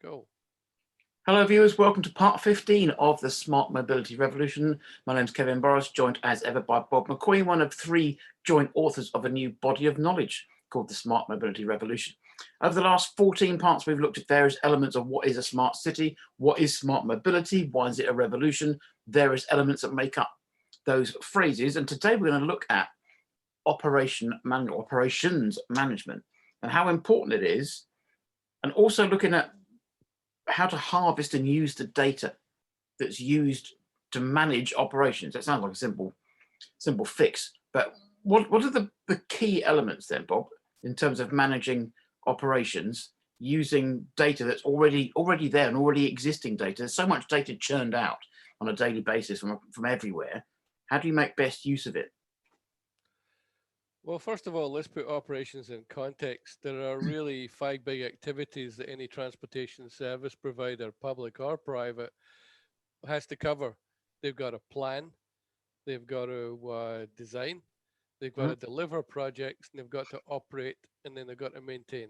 Go. Hello viewers, welcome to part 15 of the Smart Mobility Revolution. My name's Kevin Borras, joined as ever by Bob McQueen, one of three joint authors of a new body of knowledge called the Smart Mobility Revolution. Over the last 14 parts, we've looked at various elements of what is a smart city, what is smart mobility, why is it a revolution, various elements that make up those phrases. And today we're going to look at operations management and how important it is, and also looking at how to harvest and use the data that's used to manage operations. That sounds like a simple fix, but what are the key elements then, Bob, in terms of managing operations using data that's already there and already existing data? There's so much data churned out on a daily basis from everywhere. How do you make best use of it? Well, first of all, let's put operations in context. There are really five big activities that any transportation service provider, public or private, has to cover. They've got to plan, they've got to design, they've got to deliver projects, and they've got to operate, and then they've got to maintain.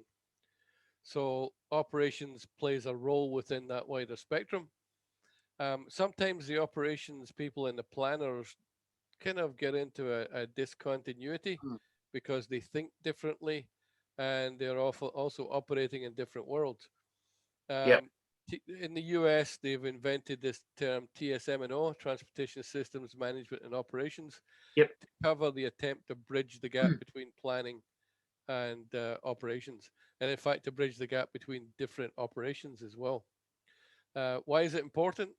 So operations plays a role within that wider spectrum. Sometimes the operations people and the planners kind of get into a discontinuity because they think differently and they're also operating in different worlds. Yeah. In the US, they've invented this term TSM&O, Transportation Systems Management and Operations, Yep. to cover the attempt to bridge the gap between planning and operations, and in fact to bridge the gap between different operations as well. Why is it important?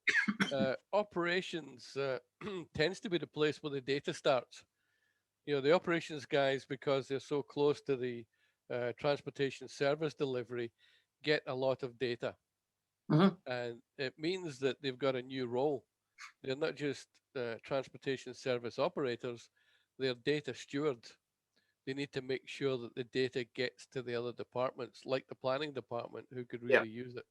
Operations tends to be the place where the data starts. The operations guys, because they're so close to the transportation service delivery, get a lot of data. And it means that they've got a new role. They're not just transportation service operators, they're data stewards. They need to make sure that the data gets to the other departments, like the planning department, who could Yeah. really use it.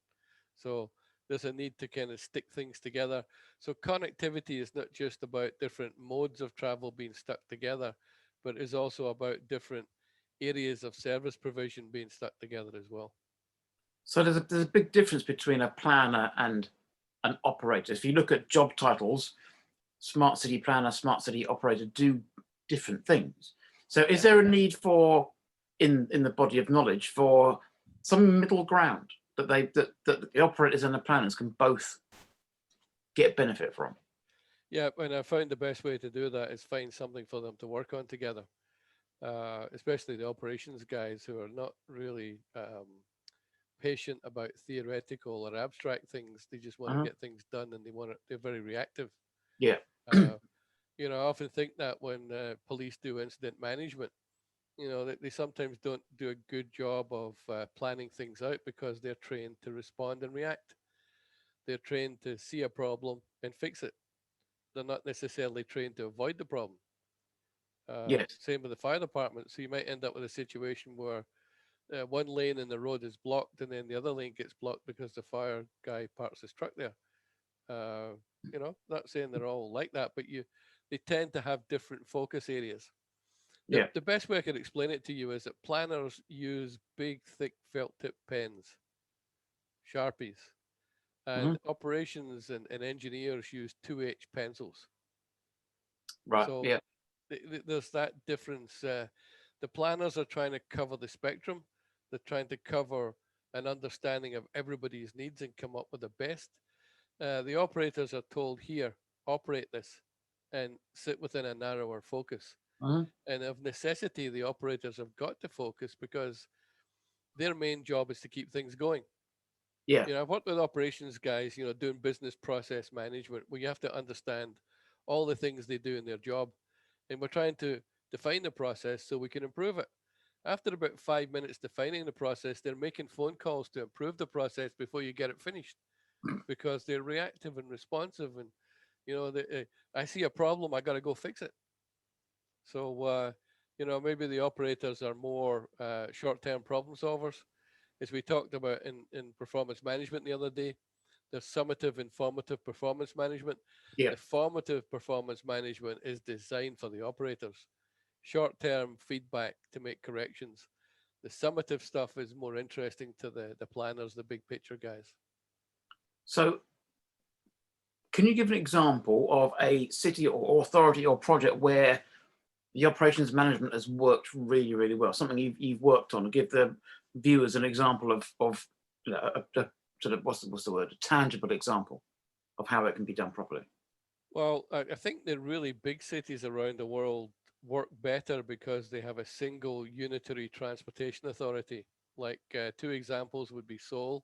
So there's a need to kind of stick things together. So connectivity is not just about different modes of travel being stuck together, but is also about different areas of service provision being stuck together as well. So there's a big difference between a planner and an operator. If you look at job titles, smart city planner, smart city operator do different things. So is there a need for, in the body of knowledge, for some middle ground that the operators and the planners can both get benefit from? Yeah, and I found the best way to do that is find something for them to work on together, especially the operations guys who are not really patient about theoretical or abstract things. They just want to get things done, and they're very reactive. Yeah. I often think that when police do incident management, they sometimes don't do a good job of planning things out because they're trained to respond and react. They're trained to see a problem and fix it. They're not necessarily trained to avoid the problem. Yes. Same with the fire department. So you might end up with a situation where one lane in the road is blocked and then the other lane gets blocked because the fire guy parks his truck there. Not saying they're all like that, but they tend to have different focus areas. The best way I could explain it to you is that planners use big, thick felt tip pens, Sharpies, and operations and engineers use 2H pencils. Right. So Yeah. there's that difference. The planners are trying to cover the spectrum. They're trying to cover an understanding of everybody's needs and come up with the best. The operators are told, here, operate this and sit within a narrower focus. And of necessity, the operators have got to focus because their main job is to keep things going. Yeah. I've worked with operations guys, doing business process management, where you have to understand all the things they do in their job. And we're trying to define the process so we can improve it. After about 5 minutes defining the process, they're making phone calls to improve the process before you get it finished because they're reactive and responsive. And, I see a problem, I got to go fix it. So, maybe the operators are more short-term problem solvers. As we talked about in performance management the other day, there's summative and formative performance management. Yeah. The formative performance management is designed for the operators. Short-term feedback to make corrections. The summative stuff is more interesting to the planners, the big picture guys. So can you give an example of a city or authority or project where the operations management has worked really, really well? Something you've worked on. Give the viewers an example of you know, a sort of what's the word? A tangible example of how it can be done properly. Well, I think the really big cities around the world work better because they have a single unitary transportation authority. Like two examples would be Seoul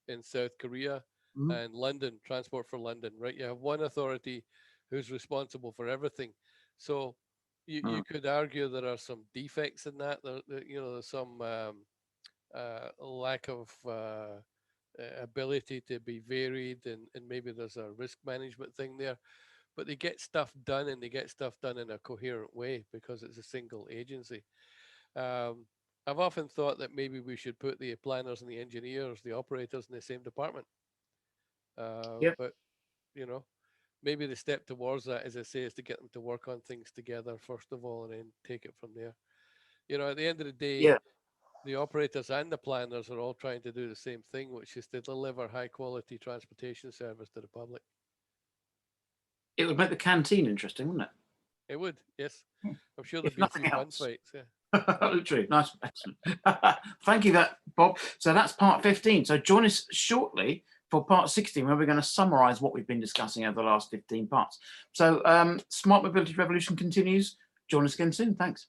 in South Korea Mhm. and London, Transport for London, right? You have one authority who's responsible for everything. So you could argue there are some defects in that. You know, there's some lack of ability to be varied, and maybe there's a risk management thing there. But they get stuff done, and they get stuff done in a coherent way because it's a single agency. Um, I've often thought that maybe we should put the planners and the engineers, the operators in the same department. Yep. But you know, maybe the step towards that, as I say, is to get them to work on things together first of all, and then take it from there. You know, at the end of the day, Yeah. the operators and the planners are all trying to do the same thing, which is to deliver high quality transportation service to the public. It would make the canteen interesting, wouldn't it? It would, yes. I'm sure there'd If be a nothing few fun else. fights. Yeah. Literally, nice, excellent. Thank you, Bob. So that's part 15. So join us shortly for part 16, where we're going to summarize what we've been discussing over the last 15 parts. So Smart Mobility Revolution continues. Join us again soon. Thanks.